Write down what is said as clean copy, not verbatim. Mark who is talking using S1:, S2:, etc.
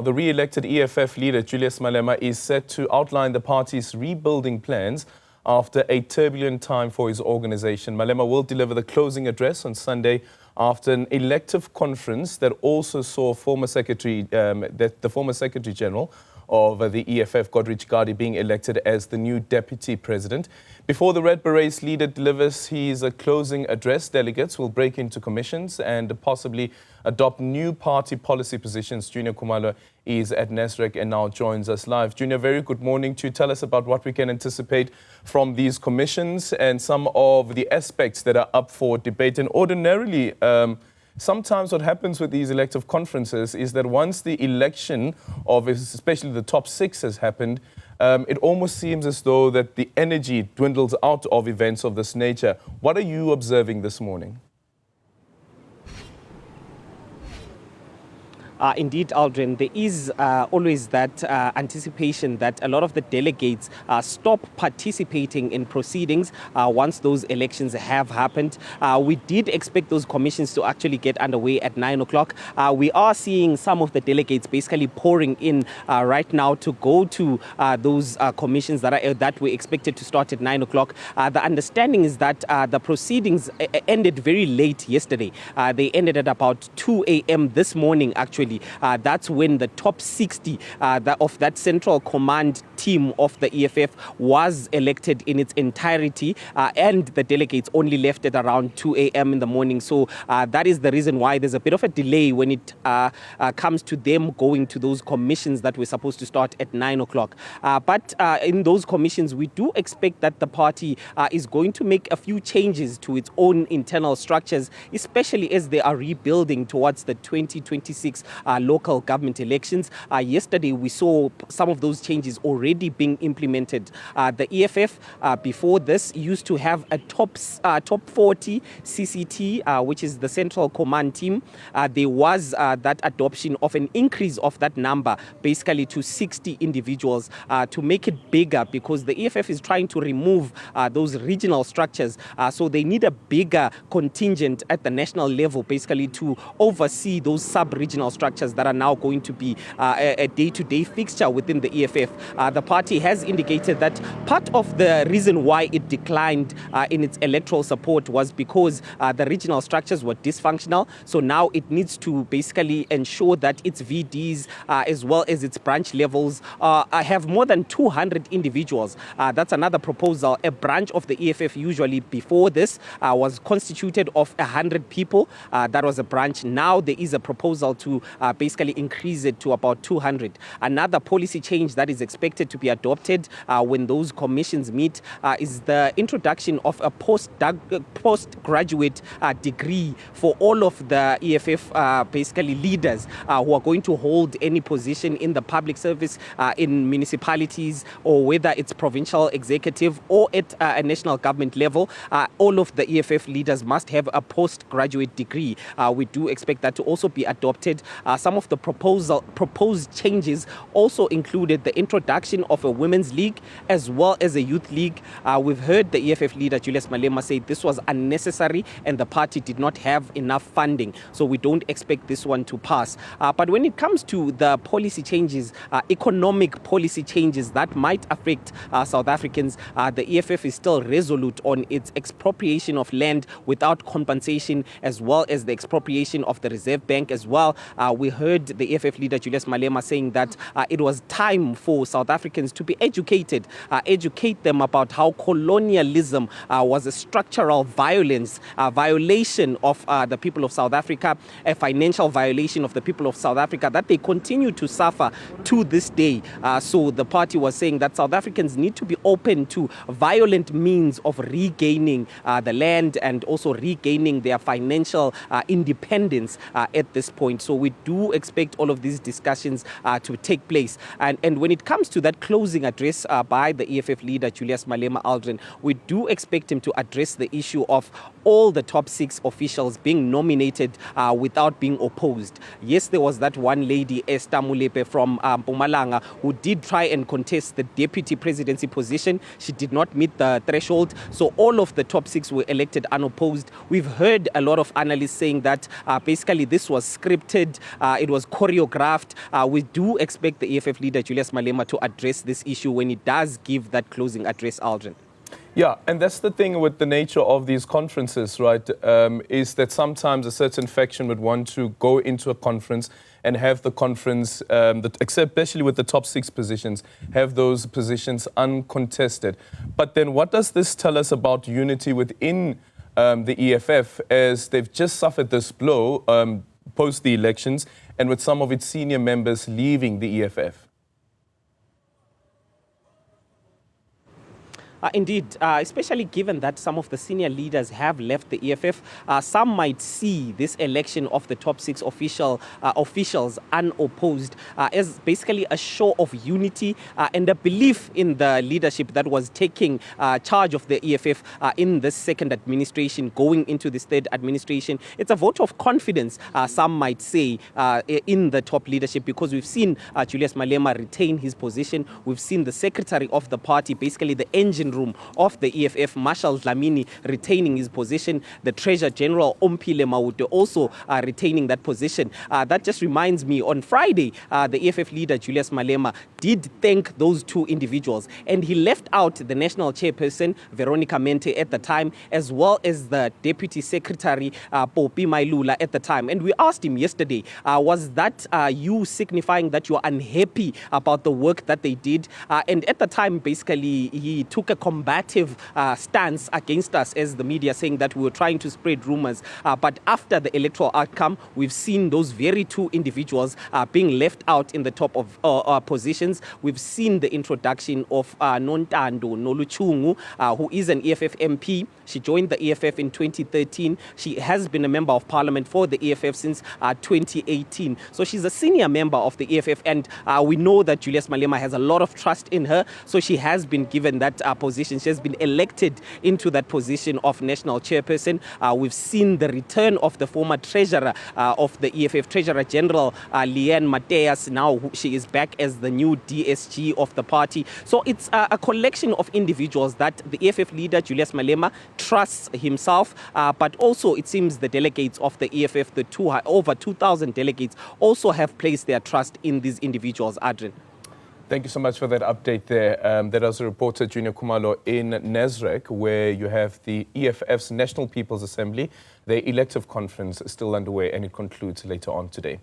S1: The re-elected EFF leader, Julius Malema, is set to outline the party's rebuilding plans after a turbulent time for his organization. Malema will deliver the closing address on Sunday after an elective conference that also saw the former Secretary General of the EFF, Godrich Gardee, being elected as the new deputy president. Before the Red Berets leader delivers his closing address, delegates will break into commissions and possibly adopt new party policy positions. Juniour Khumalo is at Newzroom and now joins us live. Juniour, very good morning to you. Tell us about what we can anticipate from these commissions and some of the aspects that are up for debate. And ordinarily, sometimes what happens with these elective conferences is that once the election of especially the top six has happened, it almost seems as though that the energy dwindles out of events of this nature. What are you observing this morning?
S2: Indeed, Aldrin, there is always that anticipation that a lot of the delegates stop participating in proceedings once those elections have happened. We did expect those commissions to actually get underway at 9 o'clock. We are seeing some of the delegates basically pouring in right now to go to those commissions that were expected to start at 9 o'clock. The understanding is that the proceedings ended very late yesterday. They ended at about 2 a.m. this morning, actually. That's when the top 60 of that central command team of the EFF was elected in its entirety, and the delegates only left at around 2 a.m. in the morning. So that is the reason why there's a bit of a delay when it comes to them going to those commissions that were supposed to start at 9 o'clock. But in those commissions, we do expect that the party is going to make a few changes to its own internal structures, especially as they are rebuilding towards the 2026 local government elections. Yesterday, we saw some of those changes already being implemented. The EFF, before this, used to have a top 40 CCT, which is the central command team. There was that adoption of an increase of that number, basically to 60 individuals, to make it bigger, because the EFF is trying to remove those regional structures. So they need a bigger contingent at the national level, basically to oversee those sub-regional structures that are now going to be a day-to-day fixture within the EFF. The party has indicated that part of the reason why it declined in its electoral support was because the regional structures were dysfunctional. So now it needs to basically ensure that its VDs as well as its branch levels have more than 200 individuals. That's another proposal. A branch of the EFF usually before this was constituted of 100 people. That was a branch. Now there is a proposal to basically increase it to about 200. Another policy change that is expected to be adopted when those commissions meet is the introduction of a postgraduate degree for all of the EFF basically leaders who are going to hold any position in the public service in municipalities, or whether it's provincial executive or at a national government level. All of the EFF leaders must have a postgraduate degree. We do expect that to also be adopted. Some of the proposed changes also included the introduction of a women's league as well as a youth league. We've heard the EFF leader, Julius Malema, say this was unnecessary and the party did not have enough funding. So we don't expect this one to pass. But when it comes to the policy changes, economic policy changes that might affect South Africans, the EFF is still resolute on its expropriation of land without compensation, as well as the expropriation of the Reserve Bank as well. We heard the EFF leader, Julius Malema, saying that it was time for South Africans to be educated, educate them about how colonialism was a structural violation of the people of South Africa, a financial violation of the people of South Africa that they continue to suffer to this day. So the party was saying that South Africans need to be open to violent means of regaining the land and also regaining their financial independence at this point. So we do expect all of these discussions to take place. And when it comes to that closing address by the EFF leader, Julius Malema Aldrin, we do expect him to address the issue of all the top six officials being nominated without being opposed. Yes, there was that one lady, Esther Molepe from Mpumalanga, who did try and contest the deputy presidency position. She did not meet the threshold. So all of the top six were elected unopposed. We've heard a lot of analysts saying that basically this was scripted it was choreographed. We do expect the EFF leader, Julius Malema, to address this issue when he does give that closing address, Aldrin.
S1: Yeah, and that's the thing with the nature of these conferences, right, is that sometimes a certain faction would want to go into a conference and have the conference, especially with the top 6 positions, have those positions uncontested. But then what does this tell us about unity within the EFF, as they've just suffered this blow post the elections and with some of its senior members leaving the EFF?
S2: Indeed, especially given that some of the senior leaders have left the EFF, some might see this election of the top 6 officials unopposed as basically a show of unity and a belief in the leadership that was taking charge of the EFF in this second administration, going into this third administration. It's a vote of confidence, some might say, in the top leadership, because we've seen Julius Malema retain his position. We've seen the secretary of the party, basically the engine room of the EFF, Marshal Dlamini, retaining his position. The Treasurer General Ompile Mawute also retaining that position. That just reminds me, on Friday, the EFF leader Julius Malema did thank those 2 individuals, and he left out the national chairperson Veronica Mente at the time, as well as the deputy secretary Popi Mailula at the time. And we asked him yesterday, was that you signifying that you're unhappy about the work that they did? And at the time, basically, he took a combative stance against us as the media, saying that we were trying to spread rumors. But after the electoral outcome, we've seen those very 2 individuals being left out in the top of positions. We've seen the introduction of Nontando Noluchungu, who is an EFF MP. She joined the EFF in 2013. She has been a member of parliament for the EFF since 2018. So she's a senior member of the EFF, and we know that Julius Malema has a lot of trust in her. So she has been given that position. She has been elected into that position of national chairperson. We've seen the return of the former treasurer of the EFF, Treasurer General Leanne Mateas. Now she is back as the new DSG of the party. So it's a collection of individuals that the EFF leader, Julius Malema, trusts himself, but also it seems the delegates of the EFF, over 2,000 delegates, also have placed their trust in these individuals, Adrian.
S1: Thank you so much for that update there. That was a reporter, Juniour Khumalo, in Newzroom, where you have the EFF's National People's Assembly. Their elective conference is still underway, and it concludes later on today.